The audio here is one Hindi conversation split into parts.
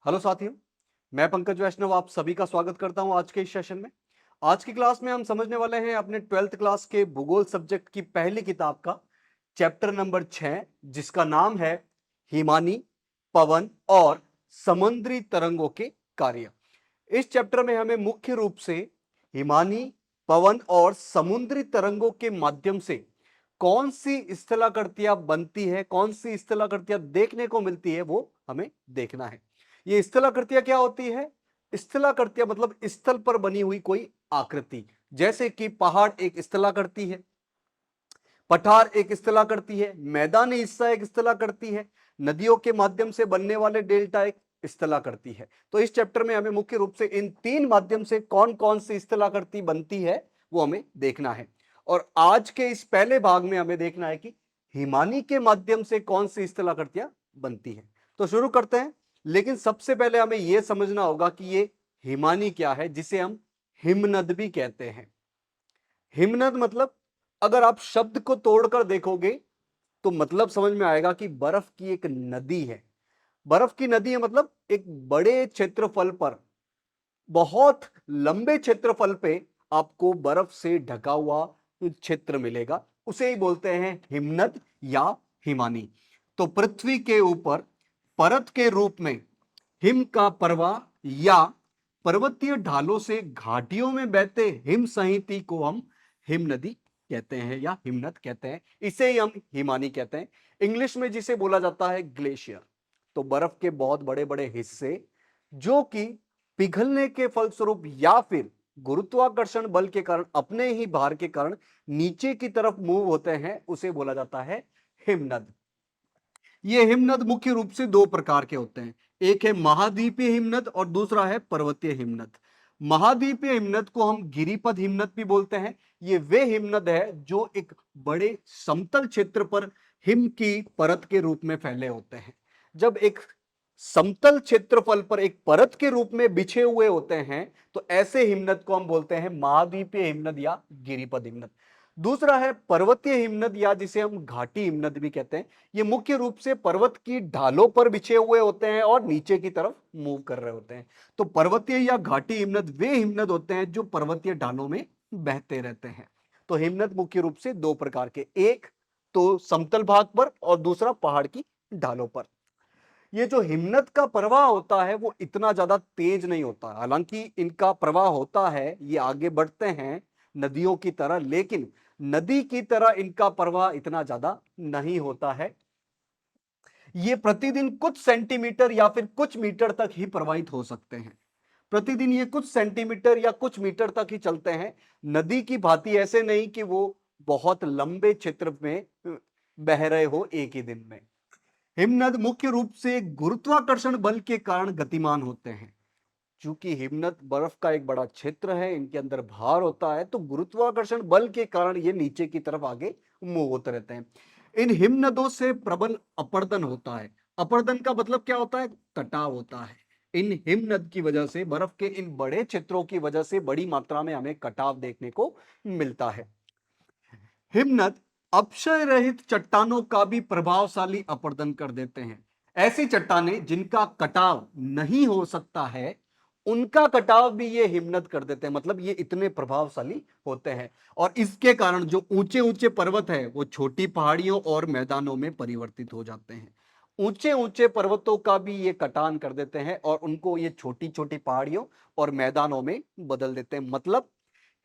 हेलो साथियों, मैं पंकज वैष्णव आप सभी का स्वागत करता हूं आज के इस सेशन में। आज की क्लास में हम समझने वाले हैं अपने 12th क्लास के भूगोल सब्जेक्ट की पहली किताब का चैप्टर नंबर 6 जिसका नाम है हिमानी, पवन और समुद्री तरंगों के कार्य। इस चैप्टर में हमें मुख्य रूप से हिमानी, पवन और समुद्री तरंगों के माध्यम से कौन सी स्थलाकृतियां बनती है, कौन सी स्थलाकृतियां देखने को मिलती है वो हमें देखना है। ये स्थलाकृतियां क्या होती है? स्थलाकृतियां मतलब स्थल पर बनी हुई कोई आकृति, जैसे कि पहाड़ एक स्थलाकृति है, पठार एक स्थलाकृति है, मैदानी हिस्सा एक स्थलाकृति है, नदियों के माध्यम से बनने वाले डेल्टा एक स्थलाकृति है। तो इस चैप्टर में हमें मुख्य रूप से इन तीन माध्यम से कौन कौन सी स्थलाकृति बनती है वो हमें देखना है। और आज के इस पहले भाग में हमें देखना है कि हिमानी के माध्यम से कौन सी स्थलाकृतियां बनती है। तो शुरू करते हैं, लेकिन सबसे पहले हमें यह समझना होगा कि ये हिमानी क्या है, जिसे हम हिमनद भी कहते हैं। हिमनद मतलब अगर आप शब्द को तोड़कर देखोगे तो मतलब समझ में आएगा कि बर्फ की एक नदी है। बर्फ की नदी है मतलब एक बड़े क्षेत्रफल पर, बहुत लंबे क्षेत्रफल पे आपको बर्फ से ढका हुआ क्षेत्र मिलेगा, उसे ही बोलते हैं हिमनद या हिमानी। तो पृथ्वी के ऊपर परत के रूप में हिम का प्रवाह या पर्वतीय ढालों से घाटियों में बहते हिम सहिति को हम हिम नदी कहते हैं या हिमनद कहते हैं, इसे ही हम हिमानी कहते हैं। इंग्लिश में जिसे बोला जाता है ग्लेशियर। तो बर्फ के बहुत बड़े बड़े हिस्से जो कि पिघलने के फलस्वरूप या फिर गुरुत्वाकर्षण बल के कारण, अपने ही भार के कारण नीचे की तरफ मूव होते हैं, उसे बोला जाता है हिमनद। ये हिमनद मुख्य रूप से दो प्रकार के होते हैं, एक है महाद्वीपीय हिमनद और दूसरा है पर्वतीय हिमनद। महाद्वीपीय हिमनद को हम गिरिपद हिमनद भी बोलते हैं। ये वे हिमनद है जो एक बड़े समतल क्षेत्र पर हिम की परत के रूप में फैले होते हैं। जब एक समतल क्षेत्रफल पर एक परत के रूप में बिछे हुए होते हैं तो ऐसे हिमनद को हम बोलते हैं महाद्वीपीय हिमनद या गिरिपद हिमनद। दूसरा है पर्वतीय हिमनद या जिसे हम घाटी हिमनद भी कहते हैं। ये मुख्य रूप से पर्वत की ढालों पर बिछे हुए होते हैं और नीचे की तरफ मूव कर रहे होते हैं। तो पर्वतीय या घाटी हिमनद वे हिमनद होते हैं जो पर्वतीय ढालों में बहते रहते हैं। तो हिमनद मुख्य रूप से दो प्रकार के, एक तो समतल भाग पर और दूसरा पहाड़ की ढालों पर। ये जो हिमनद का प्रवाह होता है वो इतना ज्यादा तेज नहीं होता, हालांकि इनका प्रवाह होता है, ये आगे बढ़ते हैं नदियों की तरह, लेकिन नदी की तरह इनका प्रवाह इतना ज्यादा नहीं होता है। ये प्रतिदिन कुछ सेंटीमीटर या फिर कुछ मीटर तक ही प्रवाहित हो सकते हैं। प्रतिदिन ये कुछ सेंटीमीटर या कुछ मीटर तक ही चलते हैं, नदी की भांति ऐसे नहीं कि वो बहुत लंबे क्षेत्र में बह रहे हो एक ही दिन में। हिमनद मुख्य रूप से गुरुत्वाकर्षण बल के कारण गतिमान होते हैं। चूंकि हिमनद बर्फ का एक बड़ा क्षेत्र है, इनके अंदर भार होता है, तो गुरुत्वाकर्षण बल के कारण ये नीचे की तरफ आगे मूव होते रहते हैं। इन हिमनदों से प्रबल अपर्दन होता है। अपर्दन का मतलब क्या होता है? कटाव होता है। इन हिमनद की वजह से, बर्फ के इन बड़े क्षेत्रों की वजह से बड़ी मात्रा में हमें कटाव देखने को मिलता है। हिमनद अपक्षय रहित चट्टानों का भी प्रभावशाली अपर्दन कर देते हैं। ऐसी चट्टानें जिनका कटाव नहीं हो सकता है, उनका कटाव भी ये हिमनद कर देते हैं, मतलब ये इतने प्रभावशाली होते हैं। और इसके कारण जो ऊंचे ऊंचे पर्वत है वो छोटी पहाड़ियों और मैदानों में परिवर्तित हो जाते हैं। ऊंचे ऊंचे पर्वतों का भी ये कटान कर देते हैं और उनको ये छोटी छोटी पहाड़ियों और मैदानों में बदल देते हैं। मतलब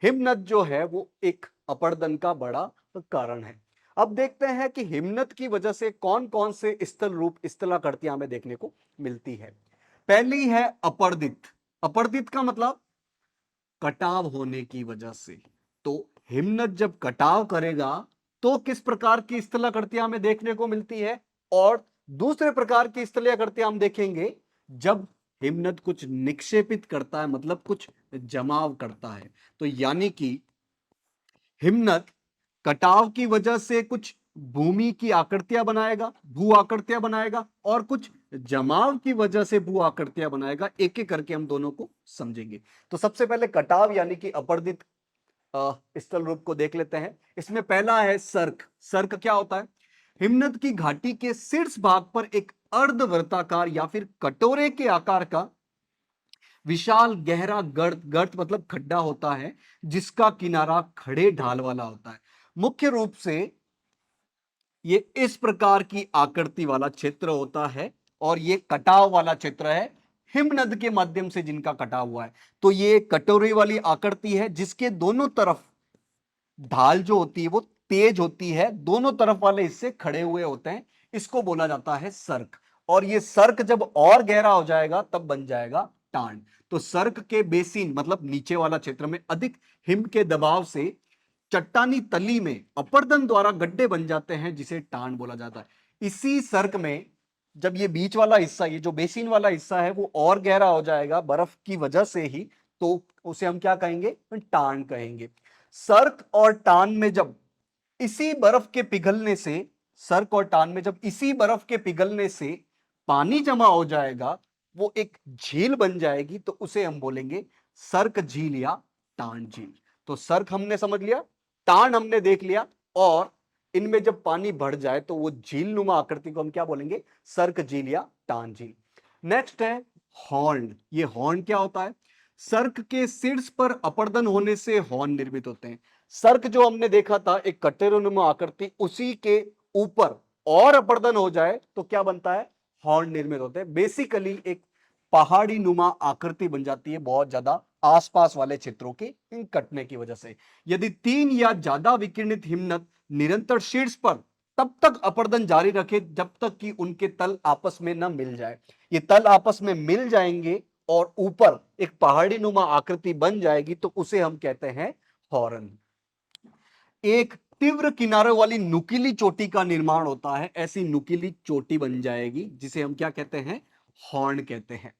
हिमनद जो है वो एक अपर्दन का बड़ा कारण है। अब देखते हैं कि हिमनद की वजह से कौन कौन से स्थल रूप स्थलाकृतियां हमें देखने को मिलती है। पहली है अपर्दित। अपर्दित का मतलब कटाव होने की वजह से। तो हिमनद जब कटाव करेगा तो किस प्रकार की स्थलाकृतियां हमें देखने को मिलती है, और दूसरे प्रकार की स्थलाकृतियां हम देखेंगे जब हिमनद कुछ निक्षेपित करता है, मतलब कुछ जमाव करता है। तो यानी कि हिमनद कटाव की वजह से कुछ भूमि की आकृतियां बनाएगा, भू आकृतियां बनाएगा, और कुछ जमाव की वजह से भू आकृतियां बनाएगा। एक एक करके हम दोनों को समझेंगे। तो सबसे पहले कटाव यानी कि अपर्दित स्थल रूप को देख लेते हैं। इसमें पहला है सर्क। सर्क क्या होता है? हिमनद की घाटी के शीर्ष भाग पर एक अर्धवृत्ताकार या फिर कटोरे के आकार का विशाल गहरा गर्त, गर्त मतलब खड्डा होता है जिसका किनारा खड़े ढाल वाला होता है। मुख्य रूप से ये इस प्रकार की आकृति वाला क्षेत्र होता है और ये कटाव वाला क्षेत्र है हिमनद के माध्यम से जिनका कटाव हुआ है। तो ये कटोरे वाली आकृति है जिसके दोनों तरफ ढाल जो होती है वो तेज होती है, दोनों तरफ वाले हिस्से खड़े हुए होते हैं, इसको बोला जाता है सर्क। और ये सर्क जब और गहरा हो जाएगा तब बन जाएगा टांड। तो सर्क के बेसिन मतलब नीचे वाला क्षेत्र में अधिक हिम के दबाव से चट्टानी तली में अपर्दन द्वारा गड्ढे बन जाते हैं जिसे टांड बोला जाता है। इसी सर्क में जब ये बीच वाला हिस्सा, ये जो बेसिन वाला हिस्सा है वो और गहरा हो जाएगा बर्फ की वजह से ही, तो उसे हम क्या कहेंगे? टांड कहेंगे। सर्क और टान में जब इसी बर्फ के पिघलने से, सर्क और टान में जब इसी बर्फ के पिघलने से पानी जमा हो जाएगा, वो एक झील बन जाएगी, तो उसे हम बोलेंगे सर्क झील या टान झील। तो सर्क हमने समझ लिया, टान हमने देख लिया, और इनमें जब पानी बढ़ जाए तो वो झील नुमा आकृति को हम क्या बोलेंगे? सर्क झील या टान झील। नेक्स्ट है हॉर्न। ये हॉर्न क्या होता है? सर्क के शीर्ष पर अपर्दन होने से हॉर्न निर्मित होते हैं। सर्क जो हमने देखा था एक कटेरोनुमा आकृति, उसी के ऊपर और अपर्दन हो जाए तो क्या बनता है? हॉर्न निर्मित होते हैं। बेसिकली एक पहाड़ी नुमा आकृति बन जाती है बहुत ज्यादा आसपास वाले क्षेत्रों के इन कटने की वजह से। यदि 3 या ज्यादा विकिरणित हिमनद निरंतर शीर्ष पर तब तक अपर्दन जारी रखे जब तक कि उनके तल आपस में न मिल जाए। ये तल आपस में मिल जाएंगे और ऊपर एक पहाड़ी नुमा आकृति बन जाएगी, तो उसे हम कहते हैं हॉर्न। एक तीव्र किनारों वाली नुकीली चोटी का निर्माण होता है, ऐसी नुकीली चोटी बन जाएगी जिसे हम क्या कहते हैं? हॉर्न कहते हैं।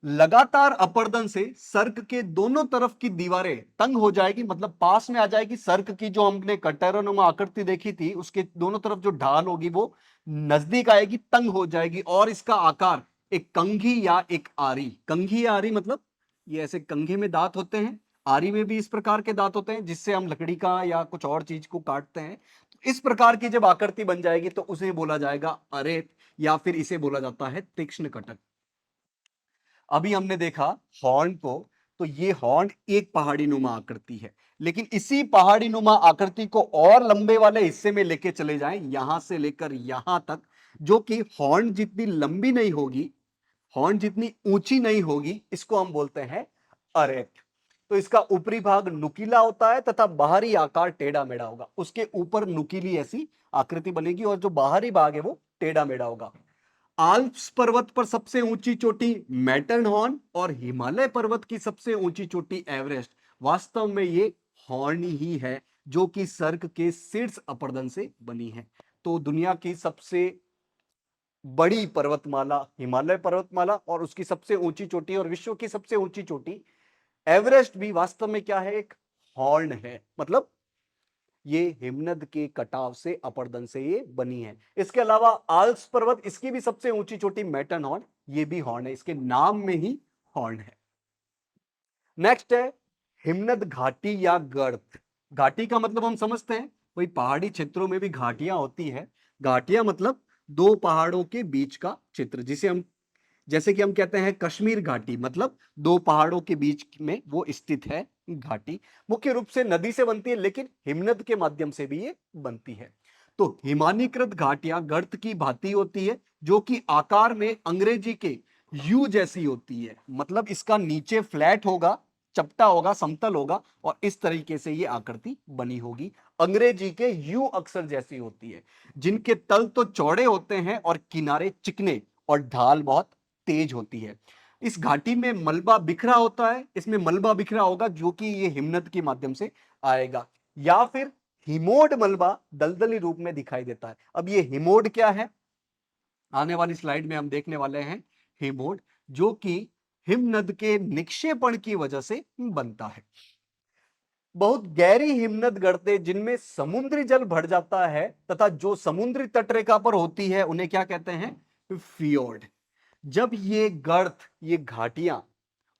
लगातार अपर्दन से सर्क के दोनों तरफ की दीवारें तंग हो जाएगी, मतलब पास में आ जाएगी। सर्क की जो हमने कटोरानुमा आकृति देखी थी उसके दोनों तरफ जो ढाल होगी वो नजदीक आएगी, तंग हो जाएगी, और इसका आकार एक कंघी या एक आरी। कंघी या आरी मतलब ये ऐसे कंघे में दांत होते हैं, आरी में भी इस प्रकार के दांत होते हैं जिससे हम लकड़ी का या कुछ और चीज को काटते हैं। तो इस प्रकार की जब आकृति बन जाएगी तो उसे बोला जाएगा अरेत, या फिर इसे बोला जाता है तीक्ष्ण कटक। अभी हमने देखा हॉर्न को, तो ये हॉर्न एक पहाड़ी नुमा आकृति है, लेकिन इसी पहाड़ी नुमा आकृति को और लंबे वाले हिस्से में लेके चले जाएं, यहां से लेकर यहां तक, जो कि हॉर्न जितनी लंबी नहीं होगी, हॉर्न जितनी ऊंची नहीं होगी, इसको हम बोलते हैं अरेट। तो इसका ऊपरी भाग नुकीला होता है तथा बाहरी आकार टेढ़ा मेढ़ा होगा। उसके ऊपर नुकीली ऐसी आकृति बनेगी और जो बाहरी भाग है वो टेढ़ा मेढ़ा होगा। आल्प्स पर्वत पर सबसे ऊंची चोटी मैटरहॉर्न और हिमालय पर्वत की सबसे ऊंची चोटी एवरेस्ट, वास्तव में ये हॉर्न ही है जो कि सर्क के शीर्ष अपर्दन से बनी है। तो दुनिया की सबसे बड़ी पर्वतमाला हिमालय पर्वतमाला और उसकी सबसे ऊंची चोटी, और विश्व की सबसे ऊंची चोटी एवरेस्ट भी वास्तव में क्या है? एक हॉर्न है। मतलब ये हिमनद के कटाव से अपर्दन से ये बनी है। इसके अलावा आल्प्स पर्वत, इसकी भी सबसे ऊंची चोटी मैटरहॉर्न, ये भी हॉर्न है, इसके नाम में ही हॉर्न है। नेक्स्ट है हिमनद घाटी या गर्त। घाटी का मतलब हम समझते हैं, वही पहाड़ी क्षेत्रों में भी घाटियां होती है। घाटियां मतलब दो पहाड़ों के बीच का क्षेत्र, जिसे हम, जैसे कि हम कहते हैं कश्मीर घाटी, मतलब दो पहाड़ों के बीच में वो स्थित है घाटी। मुख्य रूप से नदी से बनती है, लेकिन हिमनद के माध्यम से भी ये बनती है। तो हिमानीकृत घाटियां गर्त की भांति होती है, जो कि आकार में अंग्रेजी के यू जैसी होती है। मतलब इसका नीचे फ्लैट होगा, चपटा होगा, समतल होगा, और इस तरीके से ये आकृति बनी होगी। अंग्रेजी के यू अक्षर जैसी होती है, जिनके तल तो चौड़े होते हैं और किनारे चिकने और ढाल बहुत तेज होती है। इस घाटी में मलबा बिखरा होता है, इसमें मलबा बिखरा होगा जो कि ये हिमनद के माध्यम से आएगा, या फिर हिमोड मलबा दलदली रूप में दिखाई देता है। अब ये हिमोड क्या है, आने वाली स्लाइड में हम देखने वाले हैं। हिमोड जो कि हिमनद के निक्षेपण की वजह से बनता है। बहुत गहरी हिमनद गढ़ते जिनमें समुद्री जल भर जाता है तथा जो समुद्री तटरेखा पर होती है उन्हें क्या कहते हैं? फियोर्ड। जब ये गर्त, ये घाटियां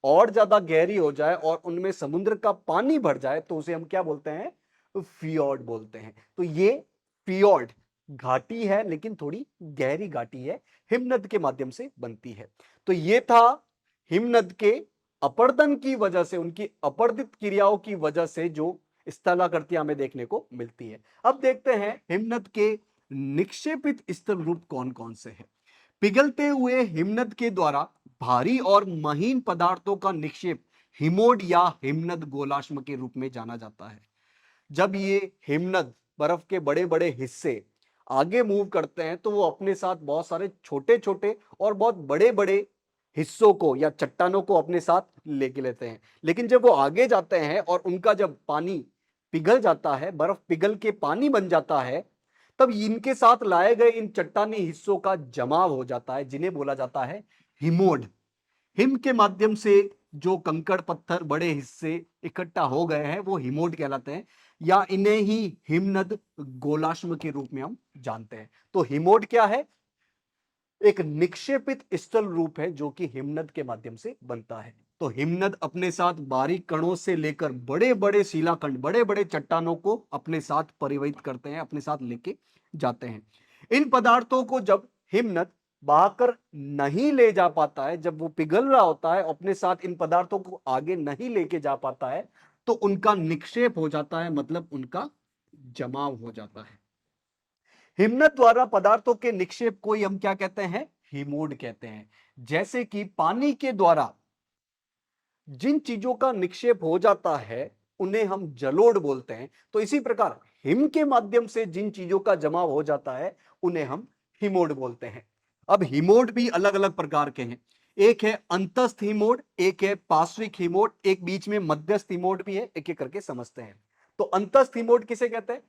और ज्यादा गहरी हो जाए और उनमें समुद्र का पानी भर जाए तो उसे हम क्या बोलते हैं? फियोर्ड बोलते हैं। तो ये फियोर्ड घाटी है लेकिन थोड़ी गहरी घाटी है, हिमनद के माध्यम से बनती है। तो ये था हिमनद के अपर्दन की वजह से, उनकी अपर्दित क्रियाओं की वजह से जो स्थलाकृतियां हमें देखने को मिलती है। अब देखते हैं हिमनद के निक्षेपित स्थल रूप कौन कौन से हैं। पिघलते हुए हिमनद के द्वारा भारी और महीन पदार्थों का निक्षेप हिमोड या हिमनद गोलाश्म के रूप में जाना जाता है। जब ये हिमनद बर्फ के बड़े बड़े हिस्से आगे मूव करते हैं तो वो अपने साथ बहुत सारे छोटे छोटे और बहुत बड़े बड़े हिस्सों को या चट्टानों को अपने साथ लेके लेते हैं। लेकिन जब वो आगे जाते हैं और उनका जब पानी पिघल जाता है, बर्फ पिघल के पानी बन जाता है, तब इनके साथ लाए गए इन चट्टानी हिस्सों का जमाव हो जाता है, जिन्हें बोला जाता है हिमोड। हिम के माध्यम से जो कंकड़ पत्थर बड़े हिस्से इकट्ठा हो गए हैं वो हिमोड कहलाते हैं, या इन्हें ही हिमनद गोलाश्म के रूप में हम जानते हैं। तो हिमोड क्या है? एक निक्षेपित स्थल रूप है जो कि हिमनद के माध्यम से बनता है। तो हिमनद अपने साथ बारीक कणों से लेकर बड़े बड़े शिलाखंड, बड़े बड़े चट्टानों को अपने साथ परिवहित करते हैं, अपने साथ लेके जाते हैं। इन पदार्थों को जब हिमनद बहाकर नहीं ले जा पाता है, जब वो पिघल रहा होता है, अपने साथ इन पदार्थों को आगे नहीं लेके जा पाता है, तो उनका निक्षेप हो जाता है, मतलब उनका जमाव हो जाता है। हिमनद द्वारा पदार्थों के निक्षेप को हम क्या कहते हैं? हिमोड कहते हैं। जैसे कि पानी के द्वारा जिन चीजों का निक्षेप हो जाता है उन्हें हम जलोढ़ बोलते हैं, तो इसी प्रकार हिम के माध्यम से जिन चीजों का जमाव हो जाता है उन्हें हम हिमोड बोलते हैं। अब हिमोड भी अलग अलग प्रकार के हैं। एक है अंतस्थ हिमोड, एक है पार्श्विक हिमोड, एक बीच में मध्यस्थ हिमोड भी है। एक एक करके समझते हैं। तो अंतस्थ हिमोड किसे कहते हैं?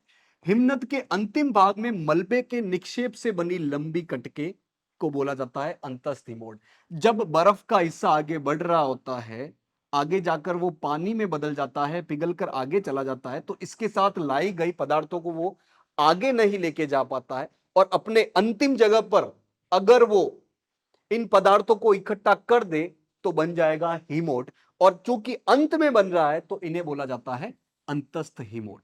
हिमनद के अंतिम भाग में मलबे के निक्षेप से बनी लंबी कटके को बोला जाता है अंतस्थ हिमोड। जब बर्फ का हिस्सा आगे बढ़ रहा होता है, आगे जाकर वो पानी में बदल जाता है, पिघल कर आगे चला जाता है, तो इसके साथ लाई गई पदार्थों को वो आगे नहीं लेके जा पाता है, और अपने अंतिम जगह पर अगर वो इन पदार्थों को इकट्ठा कर दे तो बन जाएगा हिमोड। और चूंकि अंत में बन रहा है तो इन्हें बोला जाता है अंतस्थ हिमोड।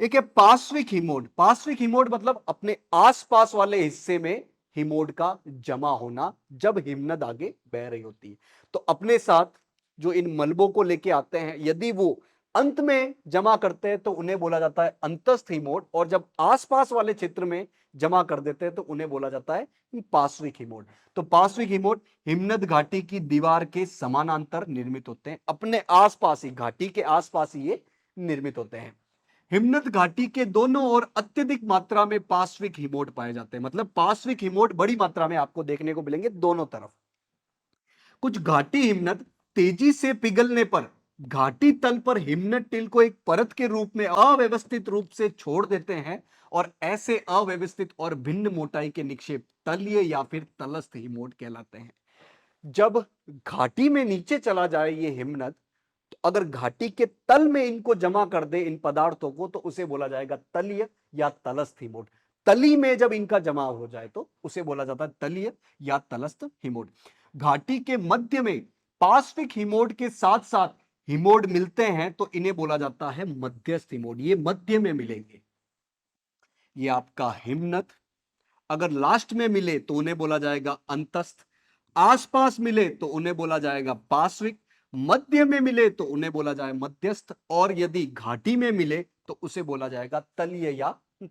एक है पार्श्विक हिमोड। पार्श्विक हिमोड मतलब अपने आसपास वाले हिस्से में हिमोड का जमा होना जब हिमनद आगे बह रही होती है। तो अपने साथ जो इन मलबों को लेके आते हैं, यदि वो अंत में जमा करते हैं तो उन्हें बोला जाता है अंतस्थ हिमोड, और जब आसपास वाले क्षेत्र में जमा कर देते हैं तो उन्हें बोला जाता है पार्श्विक हिमोड। तो पार्श्विक हिमोड हिमनद घाटी की दीवार के समानांतर निर्मित होते हैं, अपने आसपास ही, घाटी के आसपास ही ये निर्मित होते हैं। हिमनद घाटी के दोनों ओर अत्यधिक मात्रा में पार्श्विक हिमोड पाए जाते हैं, मतलब पार्श्विक हिमोड बड़ी मात्रा में आपको देखने को मिलेंगे दोनों तरफ। कुछ घाटी हिमनद तेजी से पिघलने पर घाटी तल पर हिमनद टिल को एक परत के रूप में अव्यवस्थित रूप से छोड़ देते हैं, और ऐसे अव्यवस्थित और भिन्न मोटाई के निक्षेप तलीय या फिर तलस्थ हिमोड कहलाते हैं। जब घाटी में नीचे चला जाए ये हिमनद, तो अगर घाटी के तल में इनको जमा कर दे इन पदार्थों को, तो उसे बोला जाएगा तलीय या तलस्थ हिमोड। तली में जब इनका जमाव हो जाए तो उसे बोला जाता है तलीय या तलस्थ हिमोड। घाटी के मध्य में पार्श्विक हिमोड के साथ साथ हिमोड मिलते हैं तो इन्हें बोला जाता है मध्यस्थ हिमोड। ये मध्य में मिलेंगे, ये आपका हिमनद। अगर लास्ट में मिले तो उन्हें बोला जाएगा अंतस्थ, आसपास मिले तो उन्हें बोला जाएगा पार्श्विक, मध्य में मिले तो उन्हें बोला जाए मध्यस्थ, और यदि घाटी में मिले तो उसे बोला जाएगा तलीय या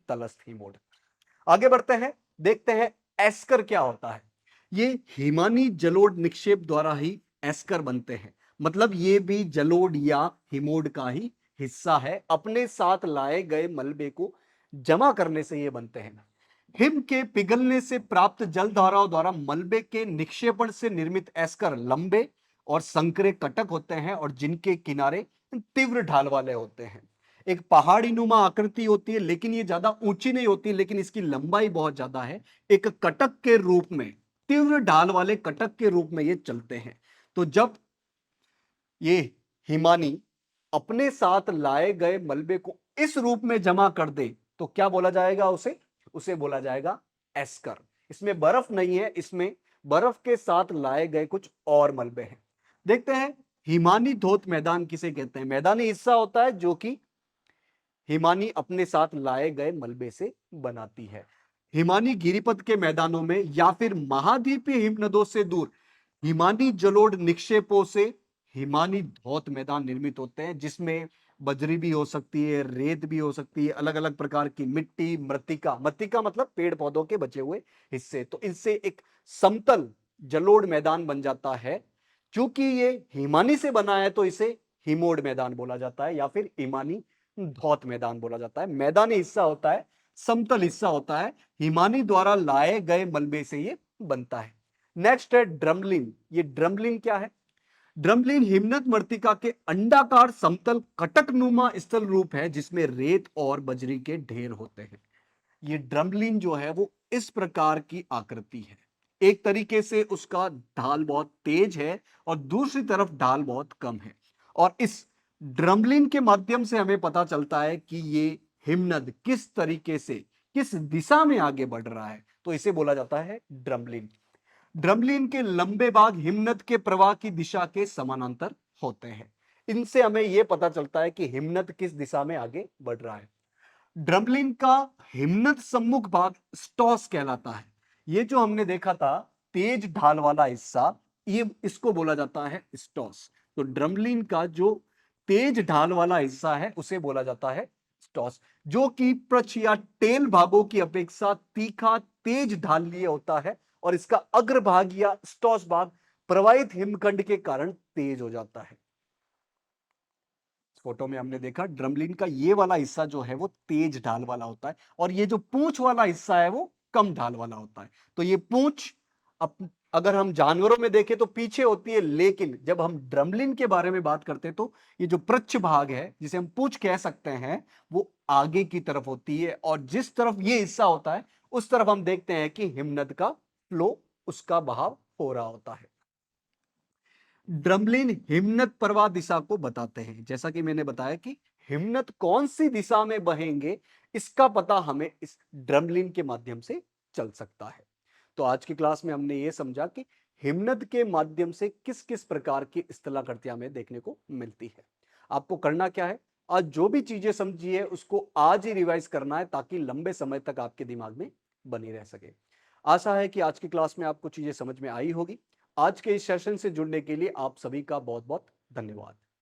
तलस्थ हिमोड। आगे बढ़ते हैं, देखते हैं एस्कर क्या होता है। ये हिमानी जलोढ़ निक्षेप द्वारा ही एस्कर बनते हैं, मतलब ये भी जलोढ़ या हिमोड का ही हिस्सा है। अपने साथ लाए गए मलबे को जमा करने से ये बनते हैं। हिम के पिघलने से प्राप्त जल धाराओं द्वारा मलबे के निक्षेपण से निर्मित एस्कर लंबे और संकरे कटक होते हैं, और जिनके किनारे तीव्र ढाल वाले होते हैं। एक पहाड़ी नुमा आकृति होती है, लेकिन ये ज्यादा ऊंची नहीं होती, लेकिन इसकी लंबाई बहुत ज्यादा है। एक कटक के रूप में, तीव्र ढाल वाले कटक के रूप में ये चलते हैं। तो जब ये हिमानी अपने साथ लाए गए मलबे को इस रूप में जमा कर दे तो क्या बोला जाएगा उसे? उसे बोला जाएगा एस्कर। इसमें बर्फ नहीं है, इसमें बर्फ के साथ लाए गए कुछ और मलबे हैं। देखते हैं हिमानी धोत मैदान किसे कहते हैं। मैदानी हिस्सा होता है जो कि हिमानी अपने साथ लाए गए मलबे से बनाती है। हिमानी गिरिपथ के मैदानों में या फिर महाद्वीपीय हिमनदों से दूर हिमानी जलोढ़ निक्षेपों से हिमानी धौत मैदान निर्मित होते हैं, जिसमें बजरी भी हो सकती है, रेत भी हो सकती है, अलग अलग प्रकार की मिट्टी, मृत्तिका, मृत्तिका मतलब पेड़ पौधों के बचे हुए हिस्से। तो इनसे एक समतल जलोढ़ मैदान बन जाता है। क्योंकि ये हिमानी से बना है तो इसे हिमोड मैदान बोला जाता है या फिर हिमानी धौत मैदान बोला जाता है। मैदानी हिस्सा होता है, समतल हिस्सा होता है, हिमानी द्वारा लाए गए मलबे से ये बनता है। नेक्स्ट है ड्रमलिन। ये ड्रमलिन क्या है? ड्रमलिन हिमनद मृत्तिका के अंडाकार समतल कटकनुमा स्थल रूप है, जिसमें रेत और बजरी के ढेर होते हैं। ये ड्रमलिन जो है वो इस प्रकार की आकृति है। एक तरीके से उसका ढाल बहुत तेज है और दूसरी तरफ ढाल बहुत कम है। और इस ड्रमलिन के माध्यम से हमें पता चलता है कि ये हिमनद किस तरीके से, किस दिशा में आगे बढ़ रहा है, तो इसे बोला जाता है ड्रमलिन। ड्रमलिन के लंबे भाग हिमनद के प्रवाह की दिशा के समानांतर होते हैं। इनसे हमें यह पता चलता है कि हिमनद किस दिशा में आगे बढ़ रहा है। ड्रमलिन का हिमनद सम्मुख भाग स्टॉस कहलाता है। ये जो हमने देखा था तेज ढाल वाला हिस्सा, ये इसको बोला जाता है स्टॉस। तो ड्रमलिन का जो तेज ढाल वाला हिस्सा है उसे बोला जाता है स्टॉस, जो कि प्रच्छ या टेल भागों की अपेक्षा तीखा तेज ढाल लिए होता है और इसका अग्रभाग या स्टॉस भाग प्रवाहित हिमखंड के कारण तेज हो जाता है। फोटो में हमने देखा ड्रमलिन का ये वाला हिस्सा जो है वो तेज ढाल वाला होता है और ये जो पूंछ वाला हिस्सा है वो कम ढाल वाला होता है। तो ये पूंछ अगर हम जानवरों में देखें तो पीछे होती है, लेकिन जब हम ड्रमलिन के बारे में बात करते हैं तो ये जो प्रच्छ भाग है, जिसे हम पूंछ कह सकते हैं, वो आगे की तरफ होती है और जिस तरफ ये हिस्सा होता है उस तरफ हम देखते हैं कि हिमनद का फ्लो, उसका बहाव हो रहा होता है। ड्रमलिन हिमनद प्रवाह दिशा को बताते हैं। जैसा कि मैंने बताया कि हिमनद कौन सी दिशा में बहेंगे, इसका पता हमें इस ड्रमलिन के माध्यम से चल सकता है। तो आज की क्लास में हमने ये समझा कि हिमनद के माध्यम से किस किस प्रकार की स्थलाकृतियां हमें देखने को मिलती है। आपको करना क्या है, आज जो भी चीजें समझी है उसको आज ही रिवाइज करना है ताकि लंबे समय तक आपके दिमाग में बनी रह सके। आशा है कि आज की क्लास में आपको चीजें समझ में आई होगी। आज के इस सेशन से जुड़ने के लिए आप सभी का बहुत बहुत धन्यवाद।